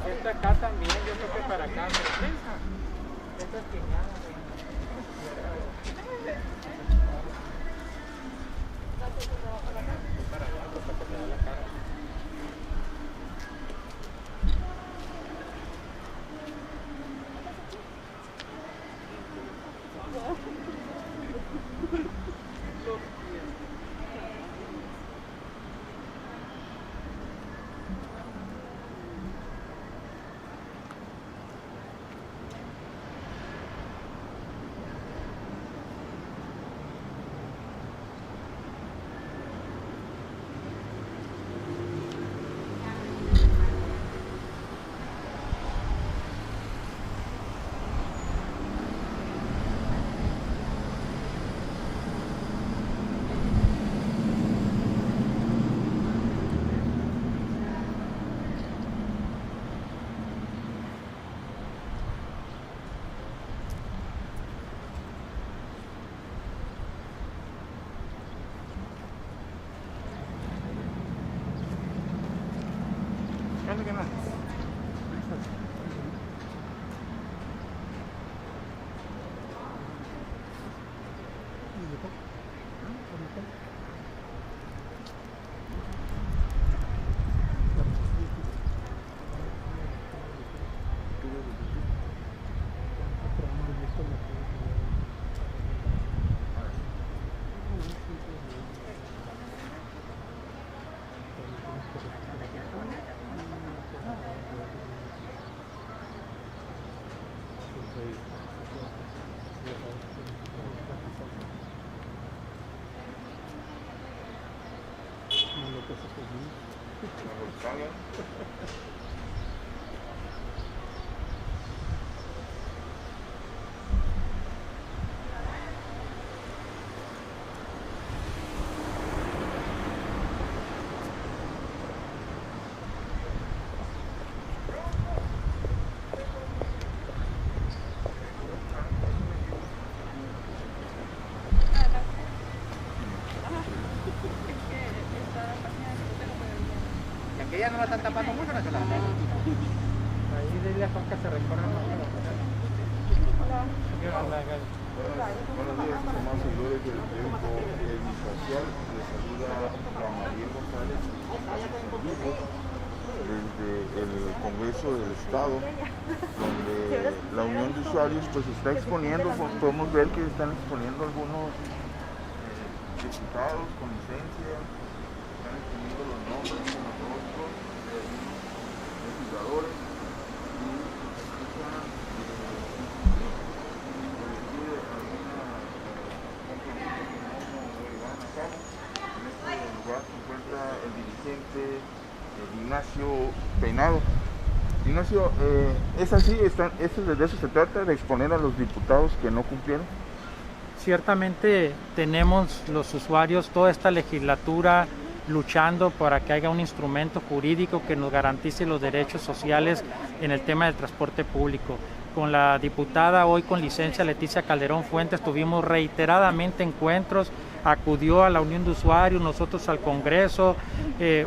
Esta acá también, yo creo que para acá, esta esquinada. ¿Qué más? Ya no la están tapando mucho, ¿no? Ahí de la que se recorren. Buenos días, somos seguidores del periódico El Imparcial. Les saluda Juan María González desde el Congreso del Estado, donde la Unión de Usuarios pues está exponiendo, podemos ver que están exponiendo algunos diputados con licencia, están exponiendo los nombres con los rostros de algunos legisladores y están se encuentra el dirigente Ignacio Peinado. Ignacio, ¿es así? ¿De eso se trata, de exponer a los diputados que no cumplieron? Ciertamente tenemos los usuarios toda esta legislatura luchando para que haya un instrumento jurídico que nos garantice los derechos sociales en el tema del transporte público. Con la diputada hoy con licencia Leticia Calderón Fuentes tuvimos reiteradamente encuentros, acudió a la Unión de Usuarios, nosotros al Congreso,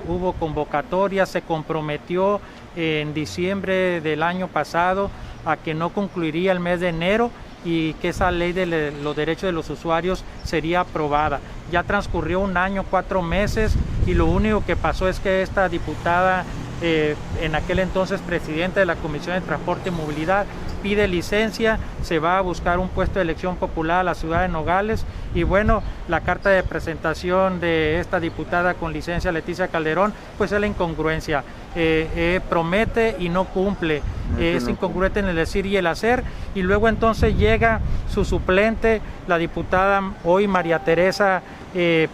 hubo convocatorias, se comprometió en diciembre del año pasado a que no concluiría el mes de enero y que esa ley de los derechos de los usuarios sería aprobada. Ya transcurrió un año, 4 meses y lo único que pasó es que esta diputada, en aquel entonces presidenta de la Comisión de Transporte y Movilidad, pide licencia, se va a buscar un puesto de elección popular a la ciudad de Nogales y bueno, la carta de presentación de esta diputada con licencia Leticia Calderón, pues es la incongruencia, promete y no cumple, es incongruente en el decir y el hacer y luego entonces llega su suplente, la diputada hoy María Teresa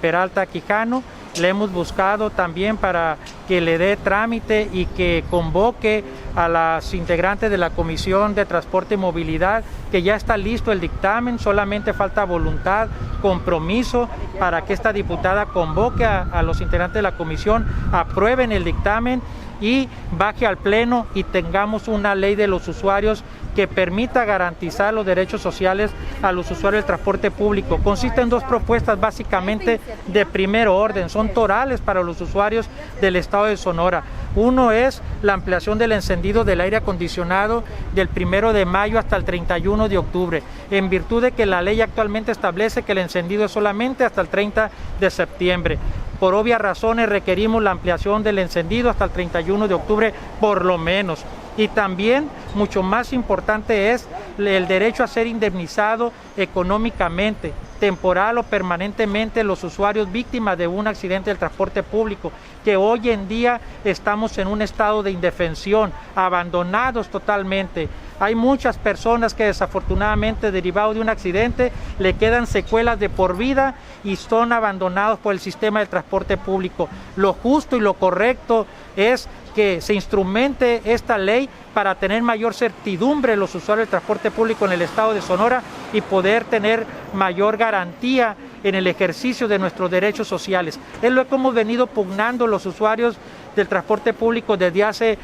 Peralta Quijano. Le hemos buscado también para que le dé trámite y que convoque a las integrantes de la Comisión de Transporte y Movilidad, que ya está listo el dictamen, solamente falta voluntad, compromiso para que esta diputada convoque a los integrantes de la comisión, aprueben el dictamen y baje al pleno y tengamos una ley de los usuarios que permita garantizar los derechos sociales a los usuarios del transporte público. Consiste en dos propuestas básicamente de primer orden, son torales para los usuarios del estado de Sonora. Uno es la ampliación del encendido del aire acondicionado del 1 de mayo hasta el 31 de octubre, en virtud de que la ley actualmente establece que el encendido es solamente hasta el 30 de septiembre. Por obvias razones requerimos la ampliación del encendido hasta el 31 de octubre por lo menos. Y también, mucho más importante, es el derecho a ser indemnizado económicamente, temporal o permanentemente, los usuarios víctimas de un accidente del transporte público, que hoy en día estamos en un estado de indefensión, abandonados totalmente. Hay muchas personas que desafortunadamente, derivado de un accidente, le quedan secuelas de por vida y son abandonados por el sistema del transporte público. Lo justo y lo correcto es que se instrumente esta ley para tener mayor certidumbre los usuarios del transporte público en el estado de Sonora y poder tener mayor garantía en el ejercicio de nuestros derechos sociales. Es lo que hemos venido pugnando los usuarios del transporte público desde hace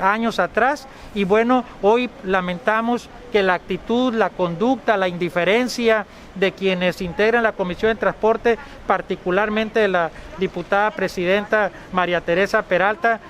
años atrás, y bueno, hoy lamentamos que la actitud, la conducta, la indiferencia de quienes integran la Comisión de Transporte, particularmente de la diputada presidenta María Teresa Peralta,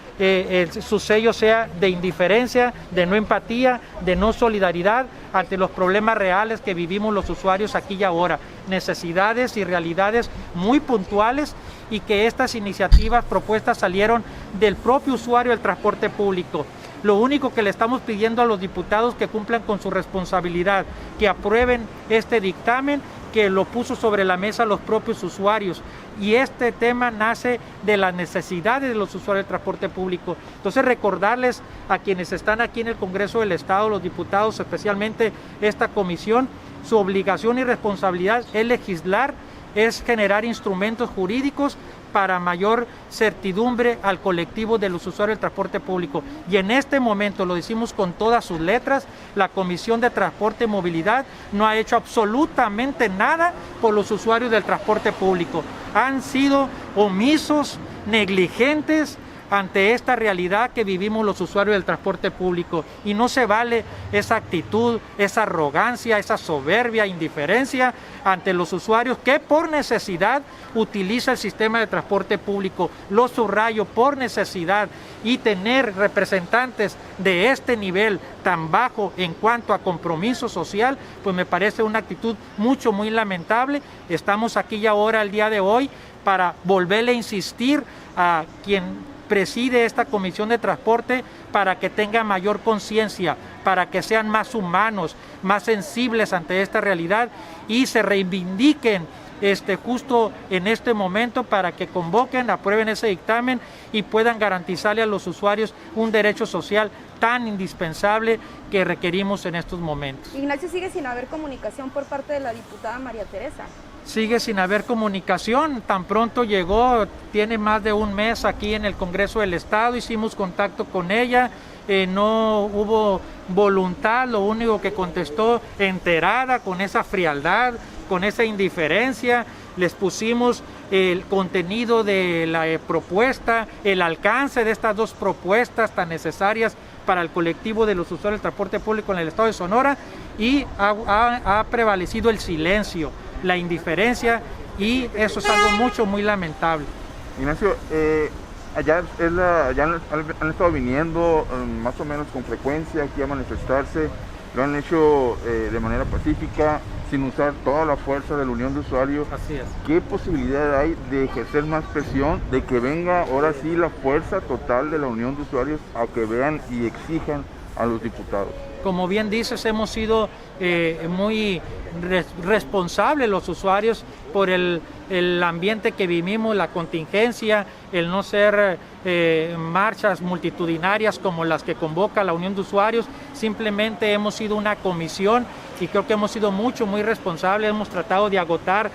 su sello sea de indiferencia, de no empatía, de no solidaridad ante los problemas reales que vivimos los usuarios aquí y ahora, necesidades y realidades muy puntuales, y que estas iniciativas propuestas salieron del propio usuario del transporte público. Lo único que le estamos pidiendo a los diputados que cumplan con su responsabilidad, que aprueben este dictamen que lo puso sobre la mesa los propios usuarios, y este tema nace de las necesidades de los usuarios del transporte público. Entonces, recordarles a quienes están aquí en el Congreso del Estado, los diputados, especialmente esta comisión, su obligación y responsabilidad es legislar, es generar instrumentos jurídicos para mayor certidumbre al colectivo de los usuarios del transporte público. Y en este momento, lo decimos con todas sus letras, la Comisión de Transporte y Movilidad no ha hecho absolutamente nada por los usuarios del transporte público. Han sido omisos, negligentes ante esta realidad que vivimos los usuarios del transporte público, y no se vale esa actitud, esa arrogancia, esa soberbia, indiferencia ante los usuarios que por necesidad utiliza el sistema de transporte público. Lo subrayo, por necesidad, y tener representantes de este nivel tan bajo en cuanto a compromiso social, pues me parece una actitud muy lamentable. Estamos aquí y ahora, el día de hoy, para volverle a insistir a quien preside esta Comisión de Transporte para que tenga mayor conciencia, para que sean más humanos, más sensibles ante esta realidad y se reivindiquen justo en este momento, para que convoquen, aprueben ese dictamen y puedan garantizarle a los usuarios un derecho social tan indispensable que requerimos en estos momentos. Ignacio, sigue sin haber comunicación por parte de la diputada María Teresa. Sigue sin haber comunicación, tan pronto llegó, tiene más de un mes aquí en el Congreso del Estado, hicimos contacto con ella, no hubo voluntad, lo único que contestó, enterada, con esa frialdad, con esa indiferencia. Les pusimos el contenido de la propuesta, el alcance de estas dos propuestas tan necesarias para el colectivo de los usuarios del transporte público en el estado de Sonora, y ha prevalecido el silencio, la indiferencia, y eso es algo muy lamentable. Ignacio, allá han estado viniendo más o menos con frecuencia aquí a manifestarse, lo han hecho de manera pacífica, sin usar toda la fuerza de la Unión de Usuarios. Así es. ¿Qué posibilidad hay de ejercer más presión, de que venga ahora sí la fuerza total de la Unión de Usuarios a que vean y exijan a los diputados? Como bien dices, hemos sido muy responsables los usuarios por el ambiente que vivimos, la contingencia, el no ser marchas multitudinarias como las que convoca la Unión de Usuarios. Simplemente hemos sido una comisión y creo que hemos sido muy responsables, hemos tratado de agotar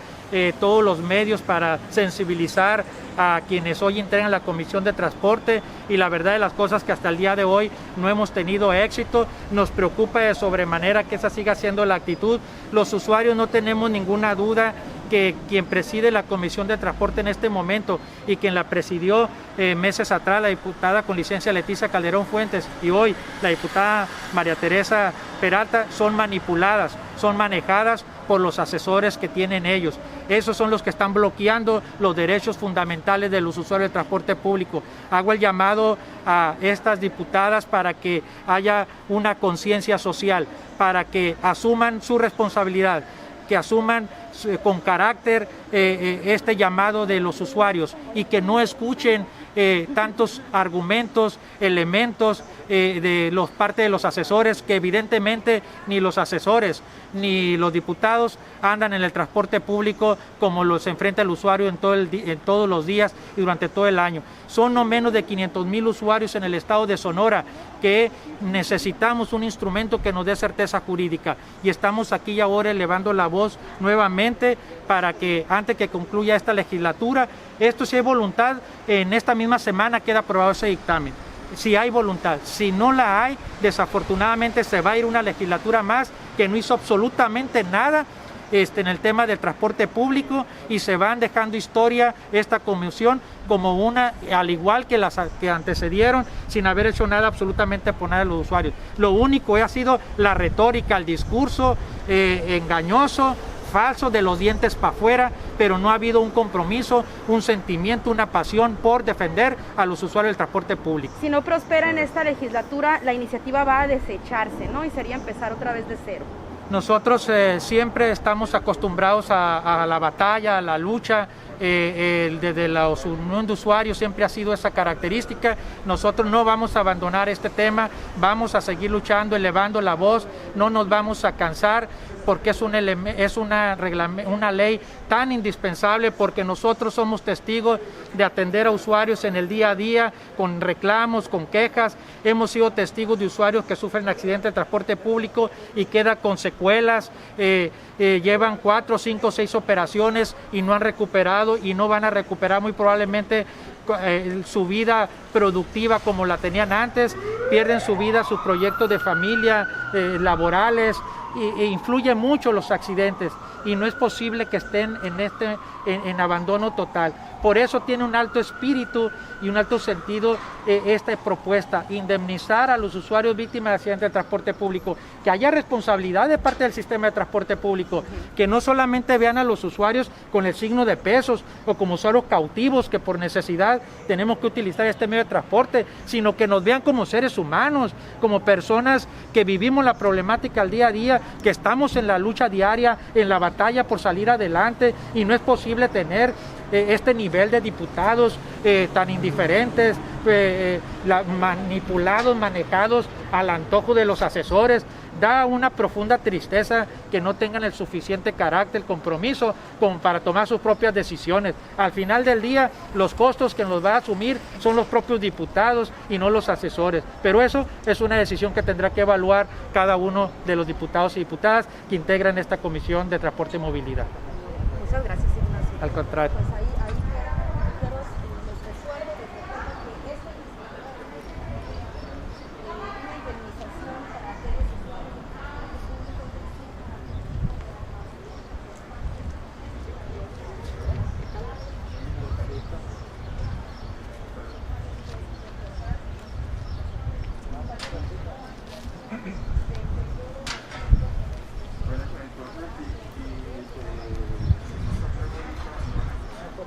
todos los medios para sensibilizar a quienes hoy integran la Comisión de Transporte, y la verdad de las cosas que hasta el día de hoy no hemos tenido éxito. Nos preocupa de sobremanera que esa siga siendo la actitud. Los usuarios no tenemos ninguna duda que quien preside la Comisión de Transporte en este momento y quien la presidió meses atrás, la diputada con licencia Leticia Calderón Fuentes, y hoy la diputada María Teresa Peralta, son manipuladas, son manejadas por los asesores que tienen ellos. Esos son los que están bloqueando los derechos fundamentales de los usuarios del transporte público. Hago el llamado a estas diputadas para que haya una conciencia social, para que asuman su responsabilidad, que asuman con carácter este llamado de los usuarios y que no escuchen tantos argumentos, elementos de parte de los asesores, que evidentemente ni los asesores ni los diputados andan en el transporte público como los enfrenta el usuario en todos los días y durante todo el año. Son no menos de 500,000 usuarios en el estado de Sonora que necesitamos un instrumento que nos dé certeza jurídica, y estamos aquí ahora elevando la voz nuevamente para que antes que concluya esta legislatura, esto, si hay voluntad, en esta misma semana queda aprobado ese dictamen. Si hay voluntad, si no la hay, desafortunadamente se va a ir una legislatura más que no hizo absolutamente nada en el tema del transporte público, y se van dejando historia esta comisión como una, al igual que las que antecedieron, sin haber hecho nada absolutamente por nada de los usuarios. Lo único ha sido la retórica, el discurso engañoso, falso, de los dientes para afuera, pero no ha habido un compromiso, un sentimiento, una pasión por defender a los usuarios del transporte público. Si no prospera en esta legislatura, la iniciativa va a desecharse, ¿no? Y sería empezar otra vez de cero. Nosotros siempre estamos acostumbrados a la batalla, a la lucha. Desde la unión de usuarios siempre ha sido esa característica. Nosotros no vamos a abandonar este tema, vamos a seguir luchando, elevando la voz, no nos vamos a cansar, porque es una ley tan indispensable, porque nosotros somos testigos de atender a usuarios en el día a día, con reclamos, con quejas. Hemos sido testigos de usuarios que sufren accidentes de transporte público y quedan con secuelas, llevan 4, 5, 6 operaciones y no han recuperado, y no van a recuperar muy probablemente su vida productiva como la tenían antes. Pierden su vida, sus proyectos de familia, laborales, e influyen mucho los accidentes, y no es posible que estén en abandono total. Por eso tiene un alto espíritu y un alto sentido esta propuesta: indemnizar a los usuarios víctimas de accidentes de transporte público, que haya responsabilidad de parte del sistema de transporte público, que no solamente vean a los usuarios con el signo de pesos o como usuarios cautivos que por necesidad tenemos que utilizar este medio de transporte, sino que nos vean como seres humanos, como personas que vivimos la problemática al día a día, que estamos en la lucha diaria, en la batalla por salir adelante, y no es posible tener este nivel de diputados tan indiferentes, manipulados, manejados al antojo de los asesores. Da una profunda tristeza que no tengan el suficiente carácter, compromiso como para tomar sus propias decisiones. Al final del día, los costos que nos va a asumir son los propios diputados y no los asesores. Pero eso es una decisión que tendrá que evaluar cada uno de los diputados y diputadas que integran esta Comisión de Transporte y Movilidad. Muchas gracias, Ignacio. Al contrario. Pues ahí quedan los recuerdos de que esta una indemnización para aquellos usuarios del transporte público.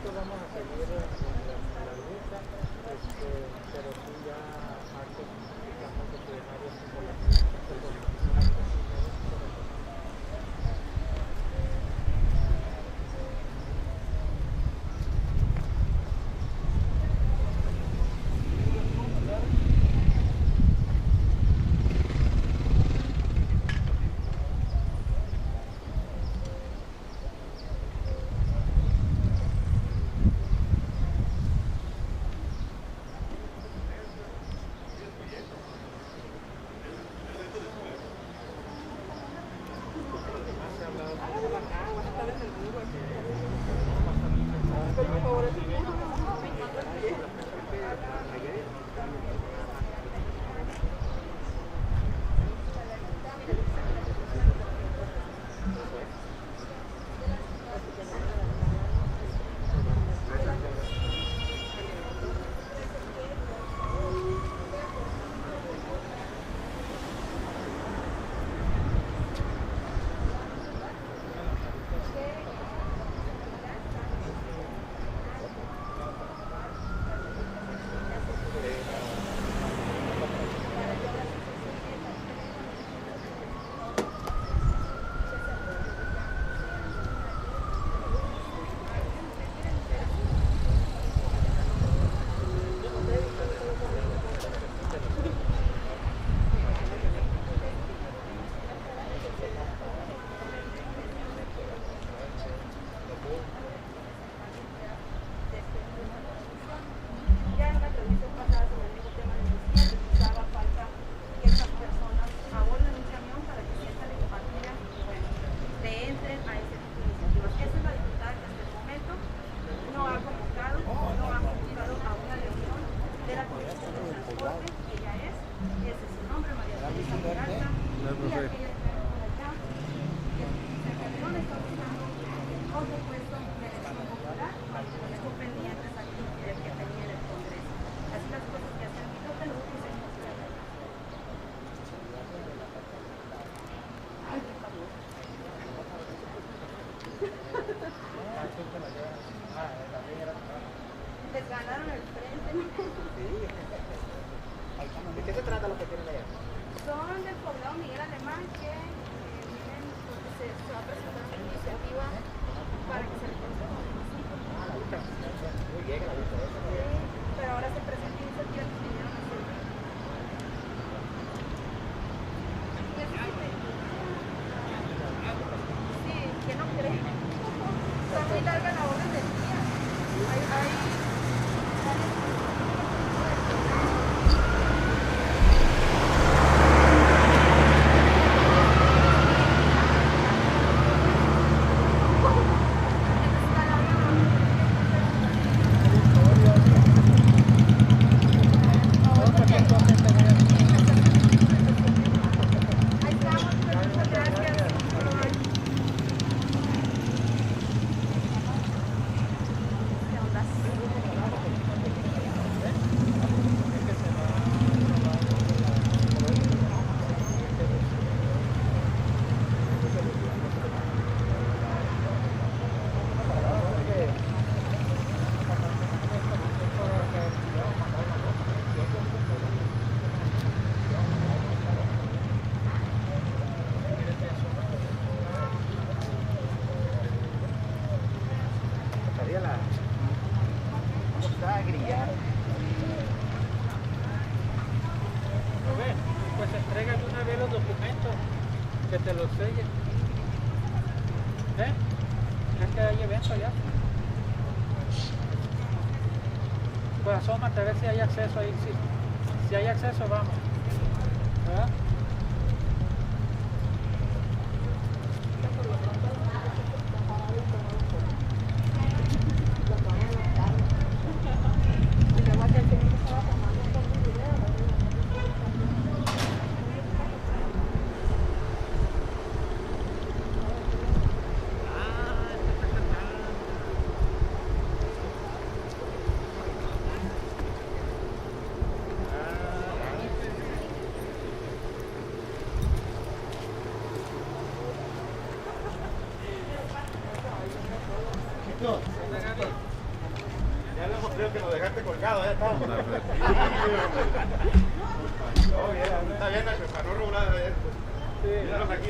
Conducción del Transporte, ella es, ese es su nombre, María Teresa Peralta, y aquella que tenemos allá, que se perdió, está buscando otro puesto de elección popular, estuvo pendientes aquí del que tenía en el Congreso. Así las cosas que hacen mi tope, lo que se nos queda. Ay, qué favor. Les ganaron el frente. ¿De qué se trata lo que tienen allá? Son del poblado Miguel Alemán que vienen porque se va a presentar una iniciativa para que se le conceda un municipio. Muy bien, la vista de eso. Pero ahora se presenta iniciativa que vinieron a hacer. Sí, que no cree. Está muy larga la orden del día. Hay ¿Cómo está grillado? Rubén, pues entrega de una vez los documentos, que te los sellen. Ya que hay evento ya. Pues asómate a ver si hay acceso ahí. Si hay acceso, vamos. ¿Verdad? Ya le mostré que lo dejaste colgado, ya estamos. Está bien, Nacho, para no robar de esto. Míralos aquí,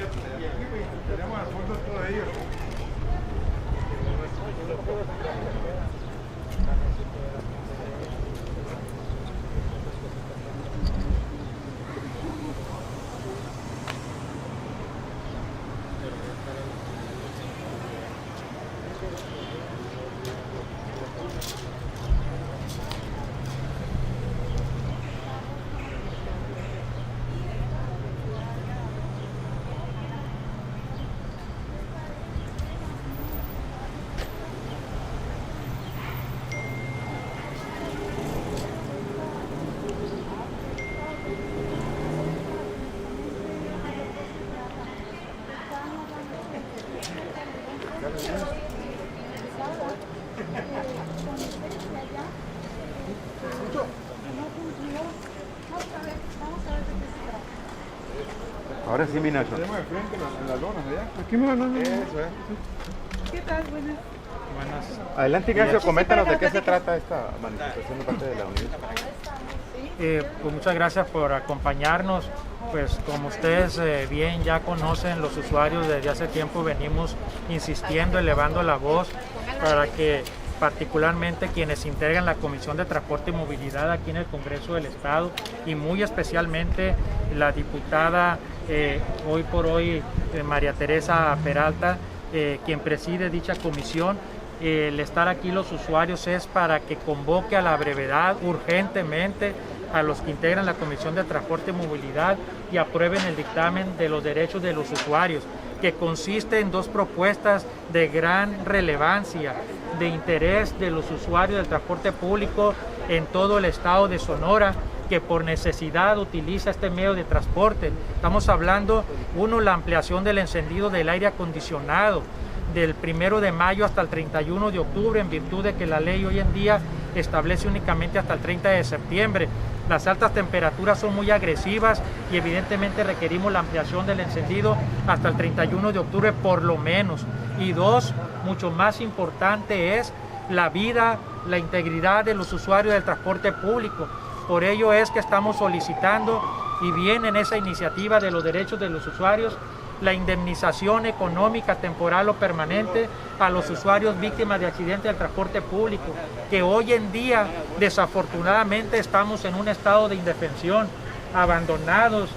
tenemos las fotos todos ellos. Ahora sí, mi Nacho. Tenemos de frente en las lonas, ¿verdad? Aquí me van a Eso es. ¿Qué tal? Buenas. Buenas. Adelante, Ignacio, coméntanos de qué se trata esta manifestación de parte de la Unidad. Pues muchas gracias por acompañarnos. Pues como ustedes bien ya conocen, los usuarios desde hace tiempo venimos insistiendo, elevando la voz para que particularmente quienes integran la Comisión de Transporte y Movilidad aquí en el Congreso del Estado y muy especialmente la diputada hoy por hoy María Teresa Peralta, quien preside dicha comisión. El estar aquí los usuarios es para que convoque a la brevedad urgentemente a los que integran la Comisión de Transporte y Movilidad y aprueben el dictamen de los derechos de los usuarios, que consiste en dos propuestas de gran relevancia, de interés de los usuarios del transporte público en todo el estado de Sonora que por necesidad utiliza este medio de transporte. Estamos hablando, uno, la ampliación del encendido del aire acondicionado del 1 de mayo hasta el 31 de octubre, en virtud de que la ley hoy en día establece únicamente hasta el 30 de septiembre. Las altas temperaturas son muy agresivas y evidentemente requerimos la ampliación del encendido hasta el 31 de octubre por lo menos. Y dos, mucho más importante es la vida, la integridad de los usuarios del transporte público. Por ello es que estamos solicitando, y viene en esa iniciativa de los derechos de los usuarios, la indemnización económica temporal o permanente a los usuarios víctimas de accidentes del transporte público, que hoy en día desafortunadamente estamos en un estado de indefensión, abandonados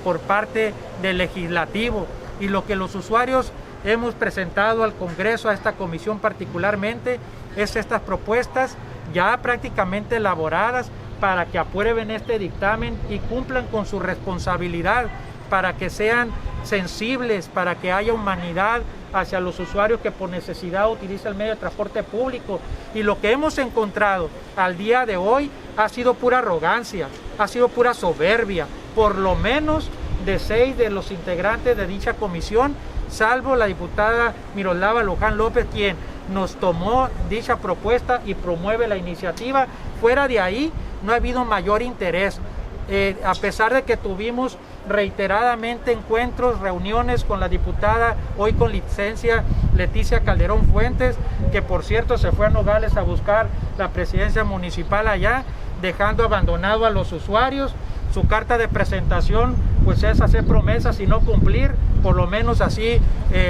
por parte del legislativo, y lo que los usuarios hemos presentado al Congreso, a esta comisión particularmente, es estas propuestas ya prácticamente elaboradas para que aprueben este dictamen y cumplan con su responsabilidad, para que sean sensibles, para que haya humanidad hacia los usuarios que por necesidad utilizan el medio de transporte público. Y lo que hemos encontrado al día de hoy ha sido pura arrogancia, ha sido pura soberbia, por lo menos de 6 de los integrantes de dicha comisión, salvo la diputada Miroslava Luján López, quien nos tomó dicha propuesta y promueve la iniciativa. Fuera de ahí no ha habido mayor interés, a pesar de que tuvimos reiteradamente encuentros, reuniones con la diputada, hoy con licencia Leticia Calderón Fuentes, que por cierto se fue a Nogales a buscar la presidencia municipal allá, dejando abandonado a los usuarios. Su carta de presentación pues es hacer promesas y no cumplir, por lo menos así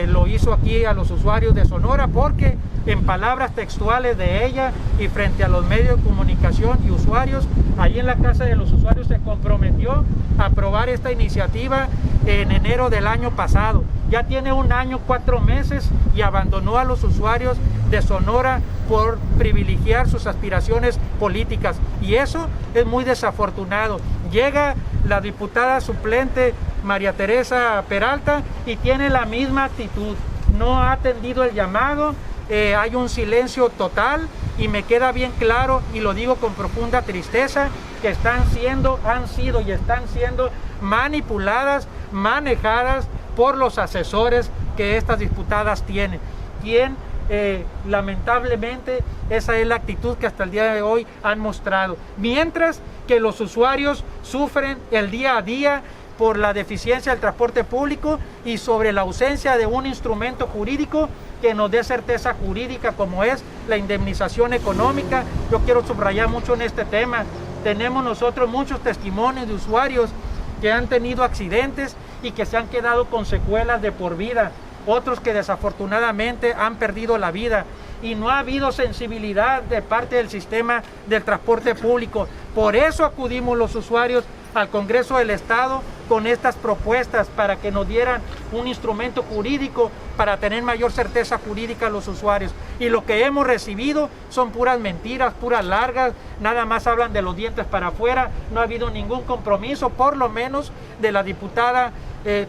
lo hizo aquí a los usuarios de Sonora, porque en palabras textuales de ella y frente a los medios de comunicación y usuarios, ahí en la Casa de los Usuarios se comprometió a aprobar esta iniciativa en enero del año pasado. Ya tiene 1 año, 4 meses y abandonó a los usuarios de Sonora por privilegiar sus aspiraciones políticas, y eso es muy desafortunado. Llega la diputada suplente María Teresa Peralta y tiene la misma actitud, no ha atendido el llamado, hay un silencio total, y me queda bien claro, y lo digo con profunda tristeza, que han sido y están siendo manipuladas, manejadas por los asesores que estas diputadas tienen, lamentablemente esa es la actitud que hasta el día de hoy han mostrado, mientras que los usuarios sufren el día a día por la deficiencia del transporte público y sobre la ausencia de un instrumento jurídico que nos dé certeza jurídica, como es la indemnización económica. Yo quiero subrayar mucho en este tema. Tenemos nosotros muchos testimonios de usuarios que han tenido accidentes y que se han quedado con secuelas de por vida, otros que desafortunadamente han perdido la vida, y no ha habido sensibilidad de parte del sistema del transporte público. Por eso acudimos los usuarios al Congreso del Estado con estas propuestas, para que nos dieran un instrumento jurídico para tener mayor certeza jurídica a los usuarios. Y lo que hemos recibido son puras mentiras, puras largas, nada más hablan de los dientes para afuera. No ha habido ningún compromiso, por lo menos de la diputada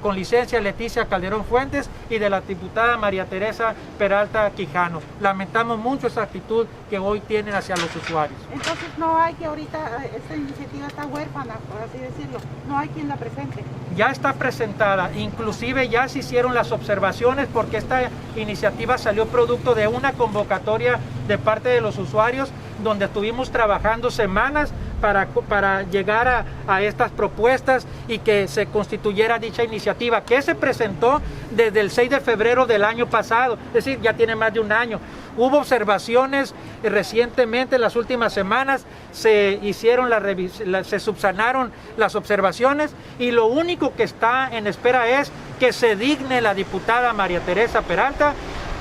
con licencia Leticia Calderón Fuentes y de la diputada María Teresa Peralta Quijano. Lamentamos mucho esa actitud que hoy tienen hacia los usuarios. Entonces no hay, que ahorita esta iniciativa está huérfana, por así decirlo, no hay quien la presente. Ya está presentada, inclusive ya se hicieron las observaciones, porque esta iniciativa salió producto de una convocatoria de parte de los usuarios, donde estuvimos trabajando semanas para llegar a estas propuestas y que se constituyera dicha iniciativa, que se presentó desde el 6 de febrero del año pasado, es decir, ya tiene más de 1 año. Hubo observaciones recientemente, en las últimas semanas, se subsanaron las observaciones, y lo único que está en espera es que se digne la diputada María Teresa Peralta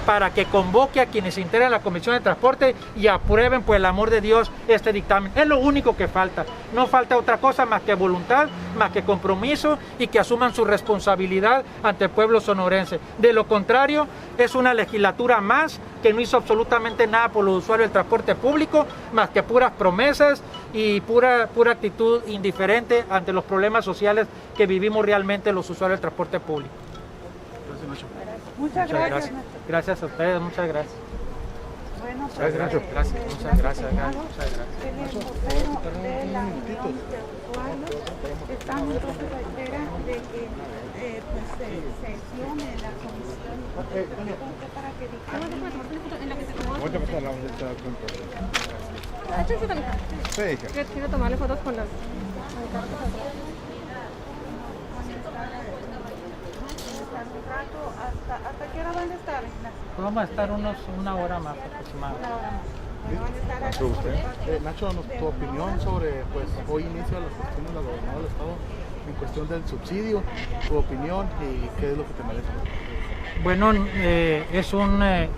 para que convoque a quienes se integran a la Comisión de Transporte y aprueben, por el amor de Dios, este dictamen. Es lo único que falta. No falta otra cosa más que voluntad, más que compromiso, y que asuman su responsabilidad ante el pueblo sonorense. De lo contrario, es una legislatura más que no hizo absolutamente nada por los usuarios del transporte público, más que puras promesas y pura actitud indiferente ante los problemas sociales que vivimos realmente los usuarios del transporte público. Muchas gracias. Gracias a ustedes, muchas gracias. Bueno, pues, Gracias, gracias, muchas gracias, señalado, muchas gracias. él es vocero de la Unión de Usuarios. Estamos entonces a la espera de que pues, se sesione la comisión para que diga. Quiero tomarle fotos con las... ¿Hasta qué hora van a estar, Ignacio? Pues vamos a estar una hora más aproximadamente. Una hora más. Bueno, van a estar aquí. Nacho, tu opinión sobre, pues hoy inicia las cuestiones del gobernador del estado en cuestión del subsidio, tu opinión y qué es lo que te merece. Bueno,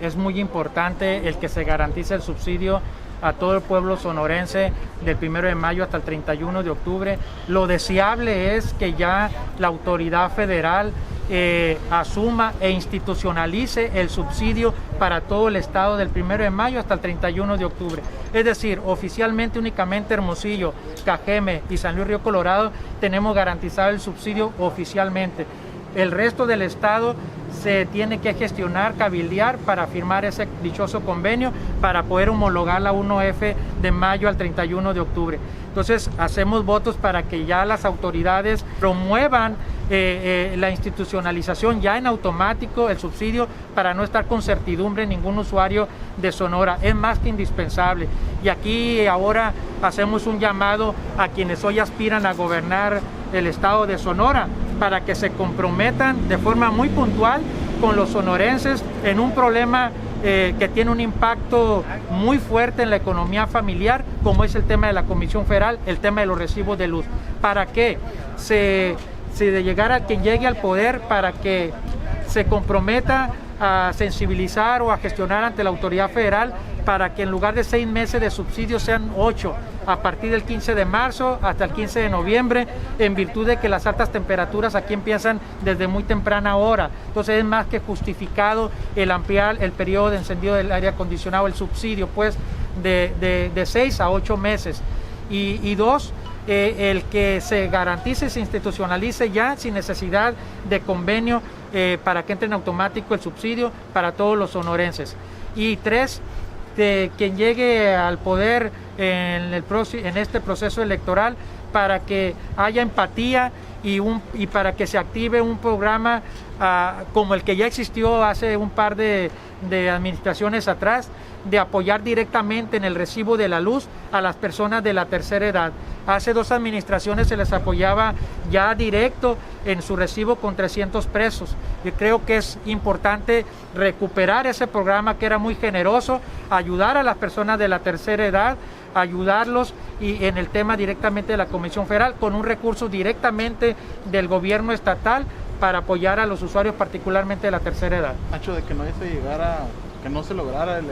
es muy importante el que se garantice el subsidio a todo el pueblo sonorense del 1 de mayo hasta el 31 de octubre. Lo deseable es que ya la autoridad federal asuma e institucionalice el subsidio para todo el estado del 1 de mayo hasta el 31 de octubre. Es decir, oficialmente únicamente Hermosillo, Cajeme y San Luis Río Colorado tenemos garantizado el subsidio oficialmente. El resto del estado se tiene que gestionar, cabildear para firmar ese dichoso convenio para poder homologar la 1F de mayo al 31 de octubre. Entonces hacemos votos para que ya las autoridades promuevan la institucionalización ya en automático, el subsidio, para no estar con certidumbre ningún usuario de Sonora. Es más que indispensable. Y aquí ahora hacemos un llamado a quienes hoy aspiran a gobernar el estado de Sonora para que se comprometan de forma muy puntual con los sonorenses en un problema que tiene un impacto muy fuerte en la economía familiar, como es el tema de la Comisión Federal, el tema de los recibos de luz. ¿Para qué? Si de llegar a quien llegue al poder, para que se comprometa a sensibilizar o a gestionar ante la autoridad federal para que en lugar de 6 meses de subsidio sean 8 a partir del 15 de marzo hasta el 15 de noviembre, en virtud de que las altas temperaturas aquí empiezan desde muy temprana hora. Entonces es más que justificado el ampliar el periodo de encendido del aire acondicionado, el subsidio pues de 6 a 8 meses. Y dos, el que se garantice, se institucionalice ya sin necesidad de convenio para que entre en automático el subsidio para todos los sonorenses. Y 3, de quien llegue al poder en este proceso electoral, para que haya empatía y para que se active un programa como el que ya existió hace un par de administraciones atrás, de apoyar directamente en el recibo de la luz a las personas de la tercera edad. Hace 2 administraciones se les apoyaba ya directo en su recibo con 300 pesos. Yo creo que es importante recuperar ese programa que era muy generoso, ayudar a las personas de la tercera edad, ayudarlos y en el tema directamente de la Comisión Federal con un recurso directamente del gobierno estatal para apoyar a los usuarios particularmente de la tercera edad. Nacho, de que que no se lograra el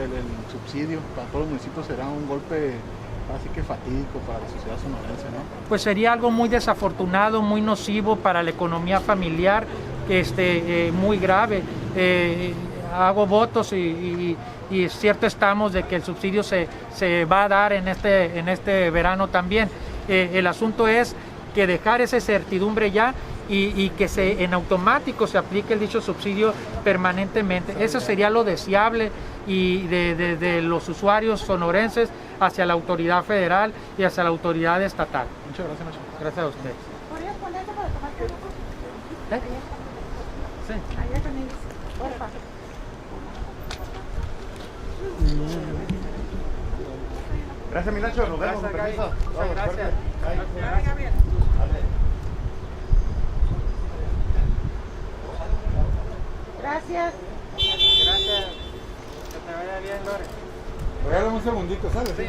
subsidio para todos los municipios será un golpe así que fatídico para la sociedad sonorense, ¿no? Pues sería algo muy desafortunado, muy nocivo para la economía familiar, muy grave. Hago votos y cierto estamos de que el subsidio se va a dar en este verano también. El asunto es que dejar esa certidumbre ya y que en automático se aplique el dicho subsidio permanentemente. Eso sería lo deseable y de los usuarios sonorenses hacia la autoridad federal y hacia la autoridad estatal. Muchas gracias, Nacho. Gracias a usted. ¿Podrías ponerte para tomarte una foto? Sí. Allá también, porfa. Gracias, mi Nacho. Nos vemos. Con permiso. Vamos, gracias. Gracias. Gracias. Que te vaya bien, Lore. Regálame un segundito, ¿sabes? Sí.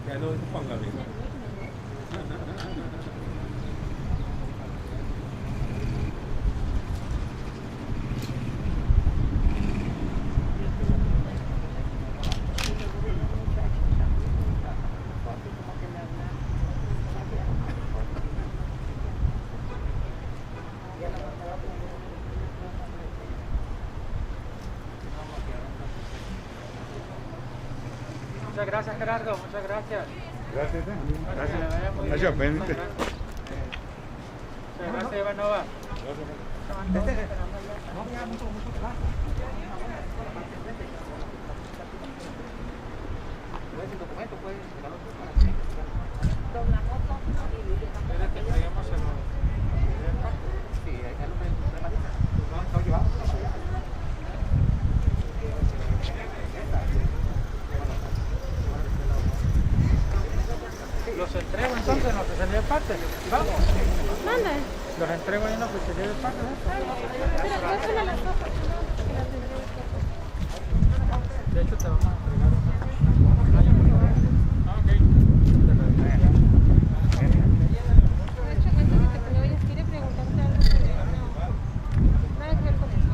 Ya lo dijo Juan Gabriel. Muchas gracias, Gerardo. Muchas gracias. Gracias, Que le vaya muy Gracias, bien. pendiente. Muchas gracias, Ivanova. Espera que traigamos el... Los entrego entonces en la oficialía de parte. Vamos. Manda. Los entrego ahí en la oficialía de parte. Pero pásame las hojas. De hecho, te vamos a entregar una. Ah, ok. De hecho, antes de que te me vayas, quiere preguntarte algo sobre nada que ver con eso.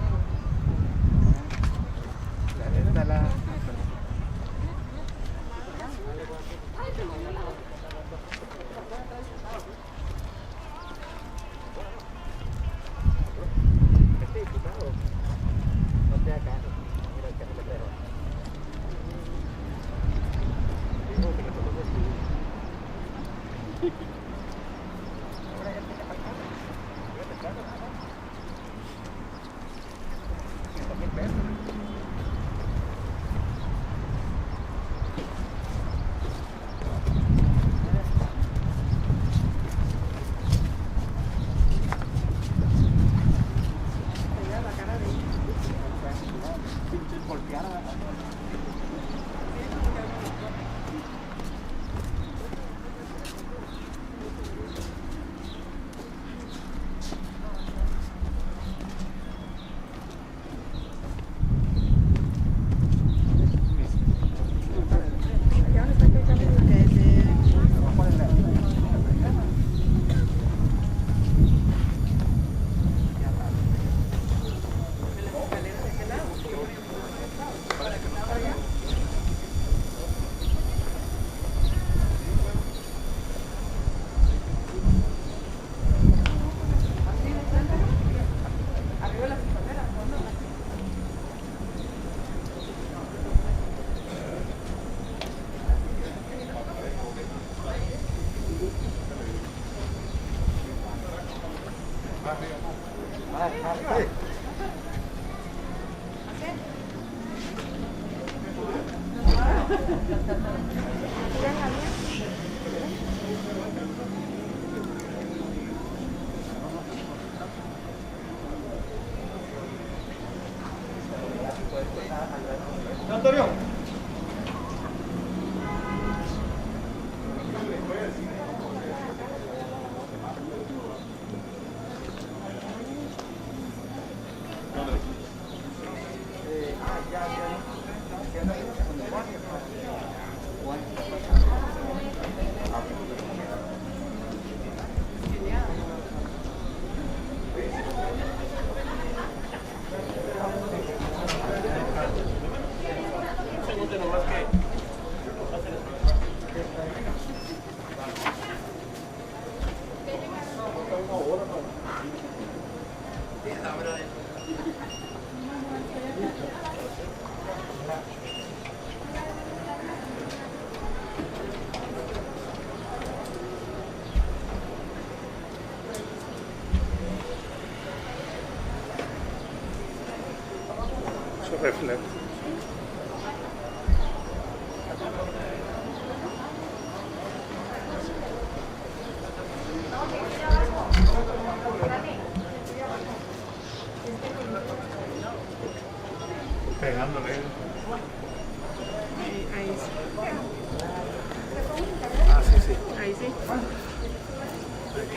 Antonio. Su reflejo. Pegándole. Ahí sí. Ah, sí, sí. Ahí sí. Ok.